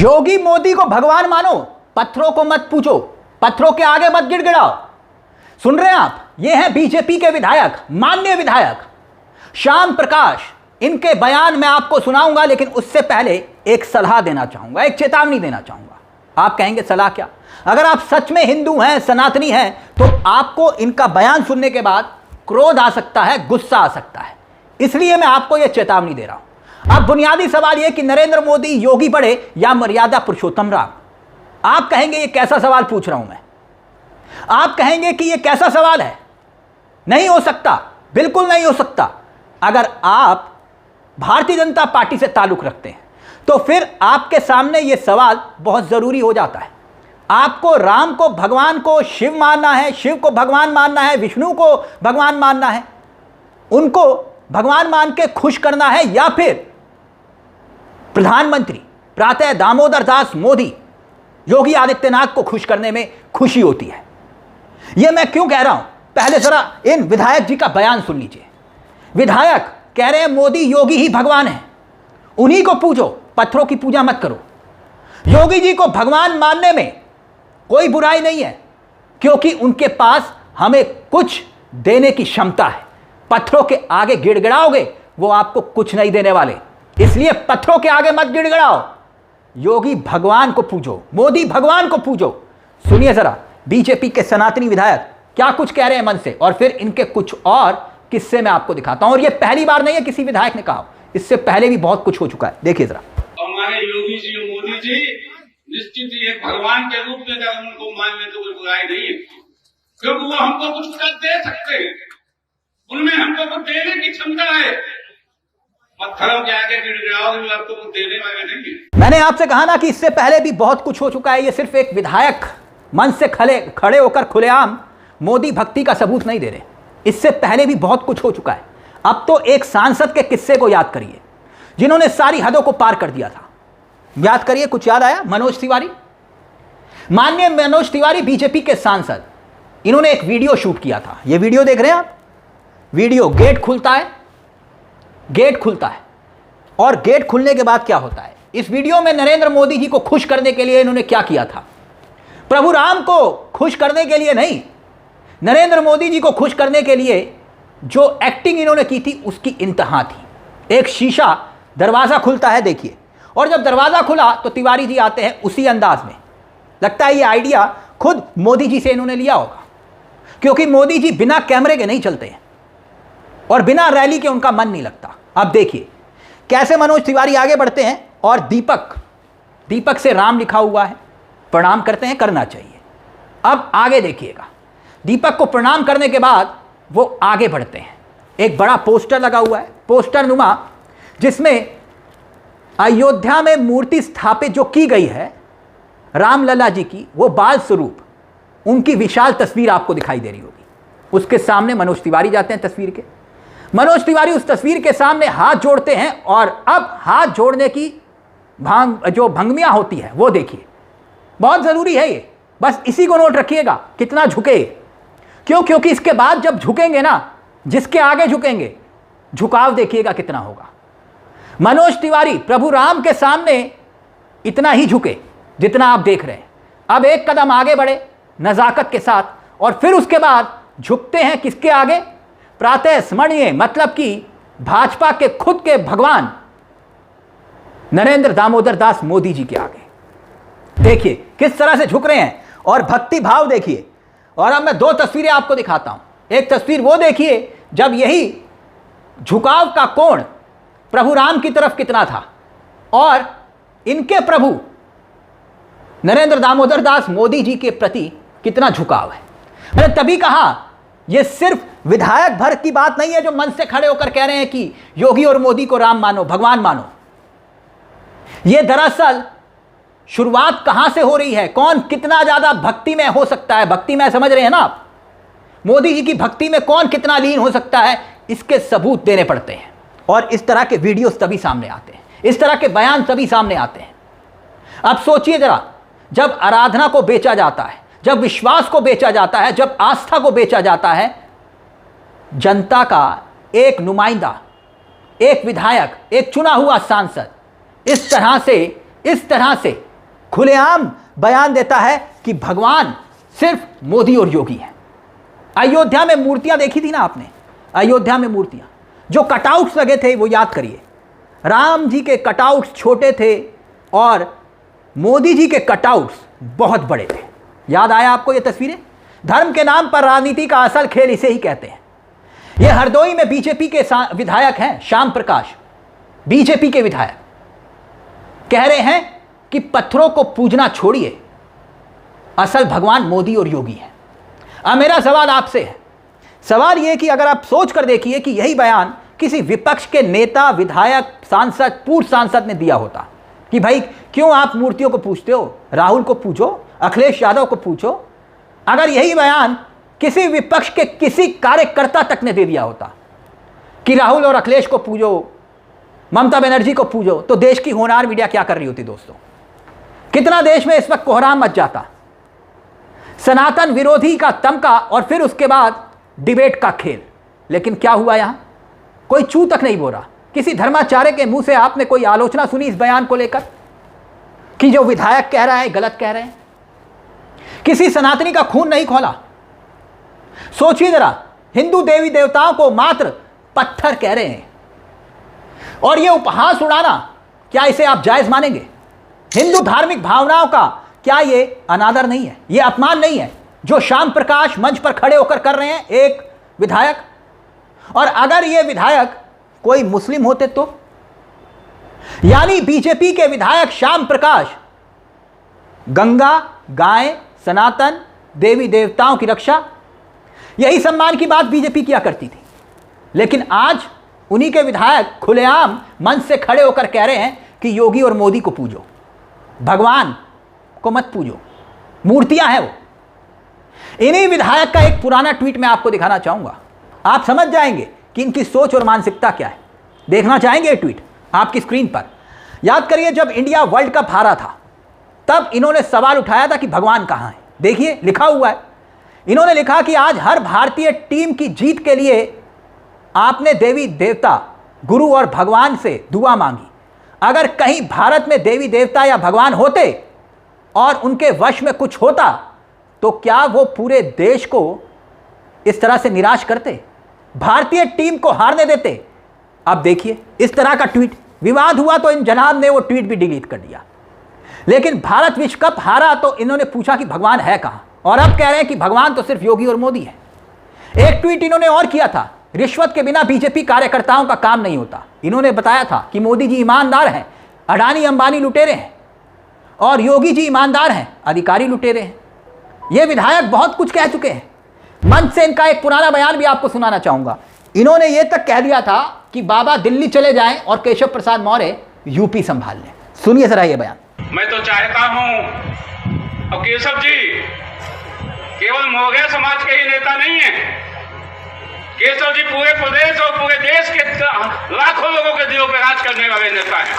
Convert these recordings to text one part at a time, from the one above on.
योगी मोदी को भगवान मानो, पत्थरों को मत पूछो, पत्थरों के आगे मत गिड़गिड़ाओ। सुन रहे हैं आप, ये हैं बीजेपी के विधायक, माननीय विधायक श्याम प्रकाश। इनके बयान मैं आपको सुनाऊंगा, लेकिन उससे पहले एक सलाह देना चाहूंगा, एक चेतावनी देना चाहूंगा। आप कहेंगे सलाह क्या? अगर आप सच में हिंदू हैं, सनातनी हैं, तो आपको इनका बयान सुनने के बाद क्रोध आ सकता है, गुस्सा आ सकता है। इसलिए मैं आपको यह चेतावनी दे रहा हूं। अब बुनियादी सवाल यह कि नरेंद्र मोदी योगी बड़े या मर्यादा पुरुषोत्तम राम? आप कहेंगे ये कैसा सवाल पूछ रहा हूं मैं? आप कहेंगे कि ये कैसा सवाल है? नहीं हो सकता, बिल्कुल नहीं हो सकता। अगर आप भारतीय जनता पार्टी से ताल्लुक रखते हैं तो फिर आपके सामने यह सवाल बहुत जरूरी हो जाता है। आपको राम को भगवान को शिव मानना है, शिव को भगवान मानना है, विष्णु को भगवान मानना है, उनको भगवान मान के खुश करना है, या फिर प्रधानमंत्री प्रातः दामोदर दास मोदी योगी आदित्यनाथ को खुश करने में खुशी होती है? यह मैं क्यों कह रहा हूं, पहले जरा इन विधायक जी का बयान सुन लीजिए। विधायक कह रहे हैं मोदी योगी ही भगवान है, उन्हीं को पूजो, पत्थरों की पूजा मत करो। योगी जी को भगवान मानने में कोई बुराई नहीं है, क्योंकि उनके पास हमें कुछ देने की क्षमता है। पत्थरों के आगे गिड़गिड़ाओगे, वो आपको कुछ नहीं देने वाले, इसलिए पत्थरों के आगे मत गिड़गिड़ाओ। योगी भगवान को पूजो, मोदी भगवान को पूजो। सुनिए जरा बीजेपी के सनातनी विधायक क्या कुछ कह रहे हैं मन से, और फिर इनके कुछ और किस्से मैं आपको दिखाता हूं। और यह पहली बार नहीं है किसी विधायक ने कहा, इससे पहले भी बहुत कुछ हो चुका है। देखिए जरा। हमारे योगी जी और मोदी जी निश्चित ही एक भगवान के रूप में अगर उनको मान ले तो कोई बुराई नहीं है, क्योंकि वो हमको कुछ दे सकते हैं, उनमें हमको कुछ देने की क्षमता है। पत्थरों के आगे गिड़गिड़ाओगे, आपको कुछ देने वाले नहीं है। मैंने आपसे कहा ना कि इससे पहले भी बहुत कुछ हो चुका है। ये सिर्फ एक विधायक मन से खड़े होकर खुलेआम मोदी भक्ति का सबूत नहीं दे रहे, इससे पहले भी बहुत कुछ हो चुका है। अब तो एक सांसद के किस्से को याद करिए, जिन्होंने सारी हदों को पार कर दिया था। याद करिए, कुछ याद आया? मनोज तिवारी, माननीय मनोज तिवारी बीजेपी के सांसद, इन्होंने एक वीडियो शूट किया था। यह वीडियो देख रहे हैं आप? वीडियो गेट खुलता है, गेट खुलता है, और गेट खुलने के बाद क्या होता है? इस वीडियो में नरेंद्र मोदी जी को खुश करने के लिए इन्होंने क्या किया था? प्रभु राम को खुश करने के लिए नहीं, नरेंद्र मोदी जी को खुश करने के लिए जो एक्टिंग इन्होंने की थी उसकी इंतहा थी। एक शीशा दरवाजा खुलता है, देखिए, और जब दरवाजा खुला तो तिवारी जी आते हैं उसी अंदाज में। लगता है ये आइडिया खुद मोदी जी से इन्होंने लिया होगा, क्योंकि मोदी जी बिना कैमरे के नहीं चलते हैं और बिना रैली के उनका मन नहीं लगता। अब देखिए कैसे मनोज तिवारी आगे बढ़ते हैं, और दीपक से राम लिखा हुआ है, प्रणाम करते हैं, करना चाहिए। अब आगे देखिएगा, दीपक को प्रणाम करने के बाद वो आगे बढ़ते हैं। एक बड़ा पोस्टर लगा हुआ है, पोस्टर नुमा, जिसमें अयोध्या में मूर्ति स्थापित जो की गई है रामलला जी की, वो बाल स्वरूप उनकी विशाल तस्वीर आपको दिखाई दे रही होगी। उसके सामने मनोज तिवारी जाते हैं तस्वीर के। मनोज तिवारी उस तस्वीर के सामने हाथ जोड़ते हैं, और अब हाथ जोड़ने की जो भंगिमा होती है वो देखिए, बहुत जरूरी है ये, बस इसी को नोट रखिएगा कितना झुके। क्यों? क्योंकि इसके बाद जब झुकेंगे ना, जिसके आगे झुकेंगे, झुकाव देखिएगा कितना होगा। मनोज तिवारी प्रभु राम के सामने इतना ही झुके जितना आप देख रहे हैं। अब एक कदम आगे बढ़े नजाकत के साथ, और फिर उसके बाद झुकते हैं किसके आगे? प्रातः स्मरणीय, मतलब कि भाजपा के खुद के भगवान नरेंद्र दामोदर दास मोदी जी के आगे। देखिए किस तरह से झुक रहे हैं, और भक्ति भाव देखिए। और अब मैं दो तस्वीरें आपको दिखाता हूं। एक तस्वीर वो देखिए जब यही झुकाव का कोण प्रभु राम की तरफ कितना था, और इनके प्रभु नरेंद्र दामोदर दास मोदी जी के प्रति कितना झुकाव है। मैंने तभी कहा यह सिर्फ विधायक भर की बात नहीं है जो मन से खड़े होकर कह रहे हैं कि योगी और मोदी को राम मानो, भगवान मानो। यह दरअसल शुरुआत कहां से हो रही है? कौन कितना ज्यादा भक्ति में हो सकता है? भक्ति में समझ रहे हैं ना आप? मोदी जी की भक्ति में कौन कितना लीन हो सकता है, इसके सबूत देने पड़ते हैं। और इस तरह के वीडियोस तभी सामने आते हैं, इस तरह के बयान तभी सामने आते हैं। अब सोचिए जरा, जब आराधना को बेचा जाता है, जब विश्वास को बेचा जाता है, जब आस्था को बेचा जाता है, जनता का एक नुमाइंदा, एक विधायक, एक चुना हुआ सांसद इस तरह से खुलेआम बयान देता है कि भगवान सिर्फ मोदी और योगी हैं। अयोध्या में मूर्तियां देखी थी ना आपने, अयोध्या में मूर्तियां जो कटआउट्स लगे थे, वो याद करिए, राम जी के कटआउट्स छोटे थे और मोदी जी के कटआउट्स बहुत बड़े थे। याद आया आपको ये तस्वीरें? धर्म के नाम पर राजनीति का असल खेल इसे ही कहते हैं। ये हरदोई में बीजेपी के विधायक हैं, श्याम प्रकाश, बीजेपी के विधायक, कह रहे हैं कि पत्थरों को पूजना छोड़िए, असल भगवान मोदी और योगी हैं। अब मेरा सवाल आपसे है, सवाल यह कि अगर आप सोच कर देखिए कि यही बयान किसी विपक्ष के नेता, विधायक, सांसद, पूर्व सांसद ने दिया होता कि भाई क्यों आप मूर्तियों को पूछते हो, राहुल को पूछो, अखिलेश यादव को पूछो, अगर यही बयान किसी विपक्ष के किसी कार्यकर्ता तक ने दे दिया होता कि राहुल और अखिलेश को पूजो, ममता बनर्जी को पूजो, तो देश की होनहार मीडिया क्या कर रही होती दोस्तों? कितना देश में इस वक्त कोहराम मच जाता, सनातन विरोधी का तमका और फिर उसके बाद डिबेट का खेल। लेकिन क्या हुआ यहां? कोई चू तक नहीं बोला। किसी धर्माचार्य के मुंह से आपने कोई आलोचना सुनी इस बयान को लेकर कि जो विधायक कह रहा है गलत कह रहे हैं? किसी सनातनी का खून नहीं खोला। सोचिए जरा, हिंदू देवी देवताओं को मात्र पत्थर कह रहे हैं और यह उपहास उड़ाना, क्या इसे आप जायज मानेंगे? हिंदू धार्मिक भावनाओं का क्या यह अनादर नहीं है, यह अपमान नहीं है जो श्याम प्रकाश मंच पर खड़े होकर कर रहे हैं, एक विधायक? और अगर यह विधायक कोई मुस्लिम होते तो? यानी बीजेपी के विधायक श्याम प्रकाश गंगा, गाय, सनातन, देवी देवताओं की रक्षा, यही सम्मान की बात बीजेपी किया करती थी। लेकिन आज उन्हीं के विधायक खुलेआम मंच से खड़े होकर कह रहे हैं कि योगी और मोदी को पूजो, भगवान को मत पूजो, मूर्तियां हैं वो। इन्हीं विधायक का एक पुराना ट्वीट मैं आपको दिखाना चाहूंगा, आप समझ जाएंगे कि इनकी सोच और मानसिकता क्या है। देखना चाहेंगे ये ट्वीट आपकी स्क्रीन पर? याद करिए, जब इंडिया वर्ल्ड कप हारा था तब इन्होंने सवाल उठाया था कि भगवान कहां है। देखिए लिखा हुआ है, इन्होंने लिखा कि आज हर भारतीय टीम की जीत के लिए आपने देवी देवता, गुरु और भगवान से दुआ मांगी। अगर कहीं भारत में देवी देवता या भगवान होते और उनके वश में कुछ होता तो क्या वो पूरे देश को इस तरह से निराश करते, भारतीय टीम को हारने देते? अब देखिए इस तरह का ट्वीट, विवाद हुआ तो इन जनाब ने वो ट्वीट भी डिलीट कर दिया। लेकिन भारत विश्व कप हारा तो इन्होंने पूछा कि भगवान है कहां, और अब कह रहे हैं कि भगवान तो सिर्फ योगी और मोदी है। एक ट्वीट इन्होंने और किया था, रिश्वत के बिना बीजेपी कार्यकर्ताओं का काम नहीं होता। इन्होंने बताया था कि मोदी जी ईमानदार हैं, अडानी अंबानी लुटेरे हैं, और योगी जी ईमानदार हैं, अधिकारी लुटेरे हैं। ये विधायक बहुत कुछ कह चुके हैं। मंच से इनका एक पुराना बयान भी आपको सुनाना चाहूंगा। इन्होंने ये तक कह दिया था कि बाबा दिल्ली चले जाएं और केशव प्रसाद मौर्य यूपी संभाल लें। सुनिए जरा ये बयान। मैं तो चाहता हूं, और केशव जी केवल मौर्य समाज के ही नेता नहीं है, केशव जी पूरे प्रदेश और पूरे देश के लाखों लोगों के दिलों पर राज करने वाले नेता हैं।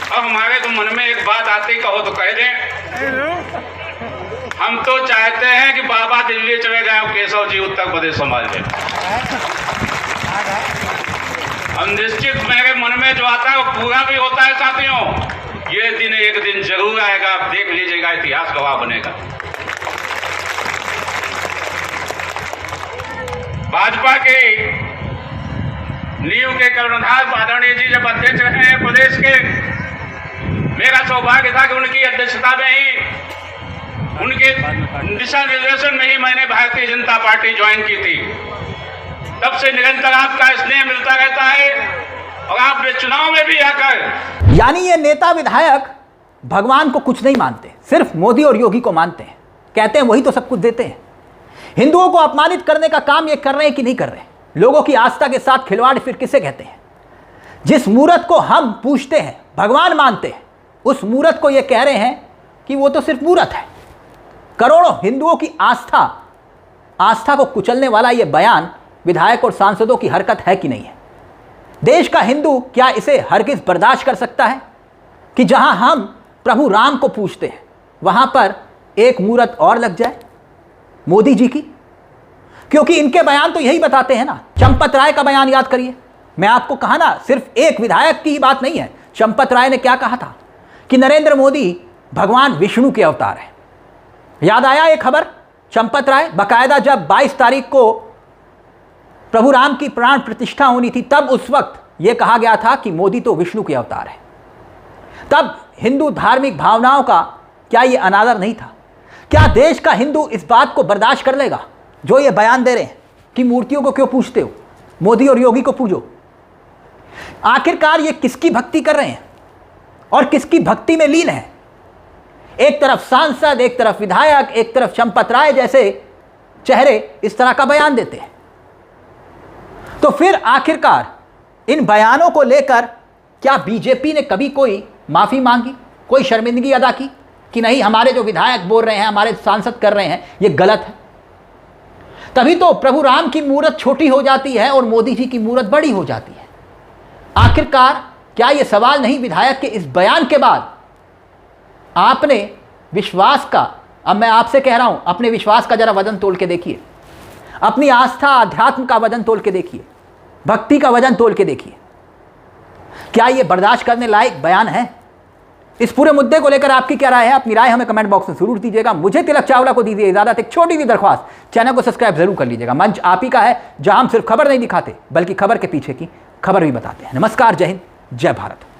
अब हमारे तो मन में एक बात आती, कहो तो कह दें, हम तो चाहते हैं कि बाबा दिल्ली चले जाए और केशव जी उत्तर प्रदेश संभाल लें। हम निश्चित मेरे मन में जो आता है वो पूरा भी होता है साथियों। ये दिन एक दिन जरूर आएगा, आप देख लीजिएगा, इतिहास गवाह बनेगा। भाजपा के नींव के कर्णधार आदरणीय जी जब अध्यक्ष रहे हैं प्रदेश के, मेरा सौभाग्य था कि उनकी अध्यक्षता में ही, उनके दिशा निर्देशन में ही मैंने भारतीय जनता पार्टी ज्वाइन की थी। तब से निरंतर आपका स्नेह मिलता रहता है और आपने चुनाव में भी आकर, यानी ये नेता विधायक भगवान को कुछ नहीं मानते, सिर्फ मोदी और योगी को मानते हैं। कहते हैं वही तो सब कुछ देते हैं। हिंदुओं को अपमानित करने का काम ये कर रहे हैं कि नहीं कर रहे? लोगों की आस्था के साथ खिलवाड़ फिर किसे कहते हैं? जिस मूर्त को हम पूजते हैं, भगवान मानते हैं, उस मूर्त को ये कह रहे हैं कि वो तो सिर्फ मूर्त है। करोड़ों हिंदुओं की आस्था को कुचलने वाला यह बयान विधायक और सांसदों की हरकत है कि नहीं है? देश का हिंदू क्या इसे हरगिज बर्दाश्त कर सकता है कि जहां हम प्रभु राम को पूजते हैं वहां पर एक मूर्त और लग जाए मोदी जी की? क्योंकि इनके बयान तो यही बताते हैं ना। चंपत राय का बयान याद करिए, मैं आपको कहा ना, सिर्फ एक विधायक की ही बात नहीं है। चंपत राय ने क्या कहा था कि नरेंद्र मोदी भगवान विष्णु के अवतार हैं। याद आया ये खबर? चंपत राय बाकायदा जब 22 तारीख को प्रभु राम की प्राण प्रतिष्ठा होनी थी, तब उस वक्त यह कहा गया था कि मोदी तो विष्णु के अवतार है। तब हिंदू धार्मिक भावनाओं का क्या यह अनादर नहीं था? क्या देश का हिंदू इस बात को बर्दाश्त कर लेगा जो ये बयान दे रहे हैं कि मूर्तियों को क्यों पूजते हो, मोदी और योगी को पूजो? आखिरकार ये किसकी भक्ति कर रहे हैं और किसकी भक्ति में लीन है? एक तरफ सांसद, एक तरफ विधायक, एक तरफ चंपत राय जैसे चेहरे इस तरह का बयान देते हैं। तो फिर आखिरकार इन बयानों को लेकर क्या बीजेपी ने कभी कोई माफी मांगी, कोई शर्मिंदगी अदा की कि नहीं हमारे जो विधायक बोल रहे हैं, हमारे सांसद कर रहे हैं, ये गलत है? तभी तो प्रभु राम की मूरत छोटी हो जाती है और मोदी जी की मूरत बड़ी हो जाती है। आखिरकार क्या यह सवाल नहीं विधायक के इस बयान के बाद आपने विश्वास का, अब मैं आपसे कह रहा हूं, अपने विश्वास का जरा वजन तोल के देखिए, अपनी आस्था अध्यात्म का वजन तोल के देखिए, भक्ति का वजन तोल के देखिए, क्या यह बर्दाश्त करने लायक बयान है? इस पूरे मुद्दे को लेकर आपकी क्या राय है? अपनी राय हमें कमेंट बॉक्स में जरूर दीजिएगा। मुझे तिलक चावला को दीजिए इजाजत। एक छोटी सी दरख्वास्त, चैनल को सब्सक्राइब जरूर कर लीजिएगा। मंच आप ही का है जहां हम सिर्फ खबर नहीं दिखाते बल्कि खबर के पीछे की खबर भी बताते हैं। नमस्कार, जय हिंद, जय भारत।